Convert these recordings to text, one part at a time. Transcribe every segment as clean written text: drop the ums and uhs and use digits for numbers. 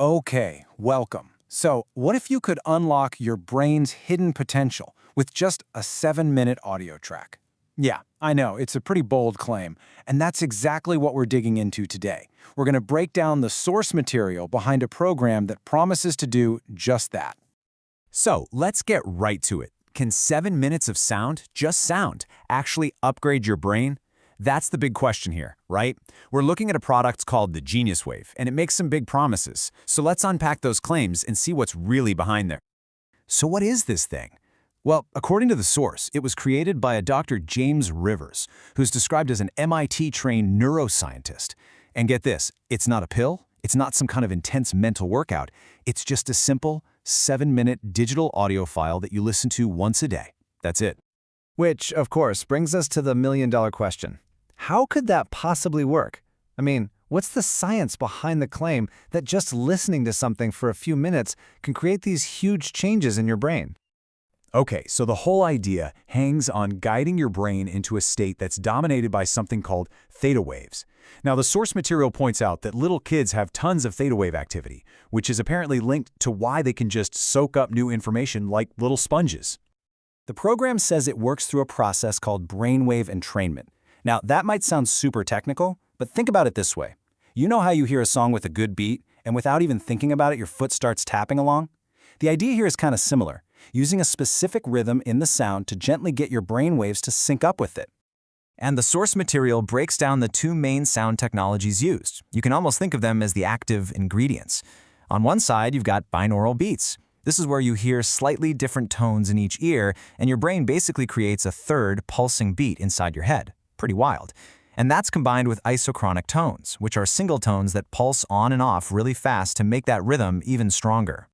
Okay, welcome. So, what if you could unlock your brain's hidden potential with just a 7-minute audio track? Yeah, I know, it's a pretty bold claim, and that's exactly what we're digging into today. We're going to break down the source material behind a program that promises to do just that. So let's get right to it. Can 7 minutes of sound, just sound, actually upgrade your brain? That's the big question here, right? We're looking at a product called the Wave, and it makes some big promises. So let's unpack those claims and see what's really behind there. So what is this thing? Well, according to the source, it was created by a Dr. James Rivers, who's described as an MIT-trained neuroscientist. And get this, it's not a pill, it's not some kind of intense mental workout, it's just a simple 7-minute digital audio file that you listen to once a day. That's it. Which, of course, brings us to the million-dollar question. How could that possibly work? I mean, what's the science behind the claim that just listening to something for a few minutes can create these huge changes in your brain? Okay, so the whole idea hangs on guiding your brain into a state that's dominated by something called theta waves. Now, the source material points out that little kids have tons of theta wave activity, which is apparently linked to why they can just soak up new information like little sponges. The program says it works through a process called brainwave entrainment. Now, that might sound super technical, but think about it this way. You know how you hear a song with a good beat, and without even thinking about it, your foot starts tapping along? The idea here is kind of similar, using a specific rhythm in the sound to gently get your brain waves to sync up with it. And the source material breaks down the two main sound technologies used. You can almost think of them as the active ingredients. On one side, you've got binaural beats. This is where you hear slightly different tones in each ear, and your brain basically creates a third pulsing beat inside your head. Pretty wild. And that's combined with isochronic tones, which are single tones that pulse on and off really fast to make that rhythm even stronger.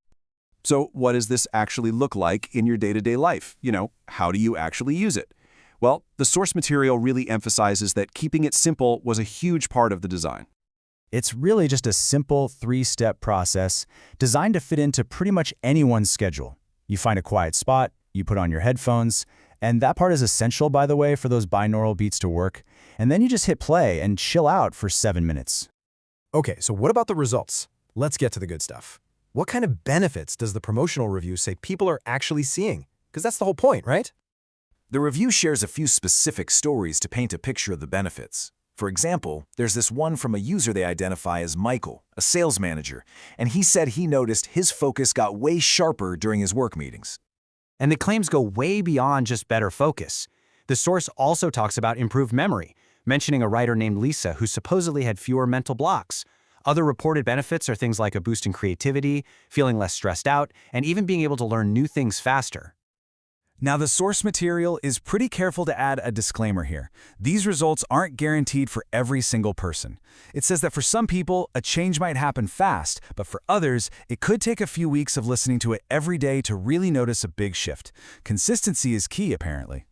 So what does this actually look like in your day-to-day life? How do you actually use it? Well, the source material really emphasizes that keeping it simple was a huge part of the design. It's really just a simple 3-step process designed to fit into pretty much anyone's schedule. You find a quiet spot, you put on your headphones, and that part is essential, by the way, for those binaural beats to work, and then you just hit play and chill out for 7 minutes. Okay, so what about the results? Let's get to the good stuff. What kind of benefits does the promotional review say people are actually seeing? Because that's the whole point, right? The review shares a few specific stories to paint a picture of the benefits. For example, there's this one from a user they identify as Michael, a sales manager, and he said he noticed his focus got way sharper during his work meetings. And the claims go way beyond just better focus. The source also talks about improved memory, mentioning a writer named Lisa who supposedly had fewer mental blocks. Other reported benefits are things like a boost in creativity, feeling less stressed out, and even being able to learn new things faster. Now, the source material is pretty careful to add a disclaimer here. These results aren't guaranteed for every single person. It says that for some people, a change might happen fast, but for others, it could take a few weeks of listening to it every day to really notice a big shift. Consistency is key, apparently.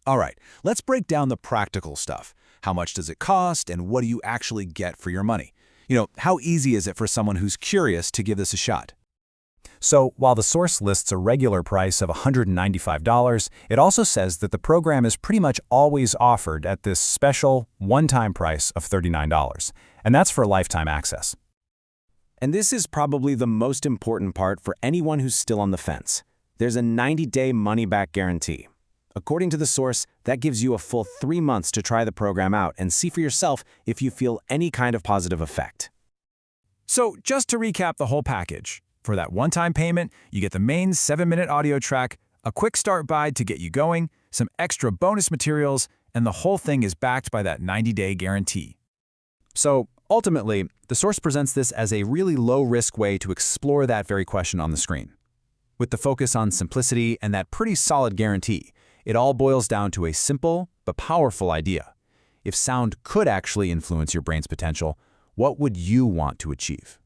All right, let's break down the practical stuff. How much does it cost, and what do you actually get for your money? How easy is it for someone who's curious to give this a shot? So, while the source lists a regular price of $195, it also says that the program is pretty much always offered at this special, one-time price of $39, and that's for lifetime access. And this is probably the most important part for anyone who's still on the fence. There's a 90-day money-back guarantee. According to the source, that gives you a full 3 months to try the program out and see for yourself if you feel any kind of positive effect. So, just to recap the whole package, for that one-time payment, you get the main 7-minute audio track, a quick start guide to get you going, some extra bonus materials, and the whole thing is backed by that 90-day guarantee. So, ultimately, the source presents this as a really low-risk way to explore that very question on the screen. With the focus on simplicity and that pretty solid guarantee, it all boils down to a simple but powerful idea. If sound could actually influence your brain's potential, what would you want to achieve?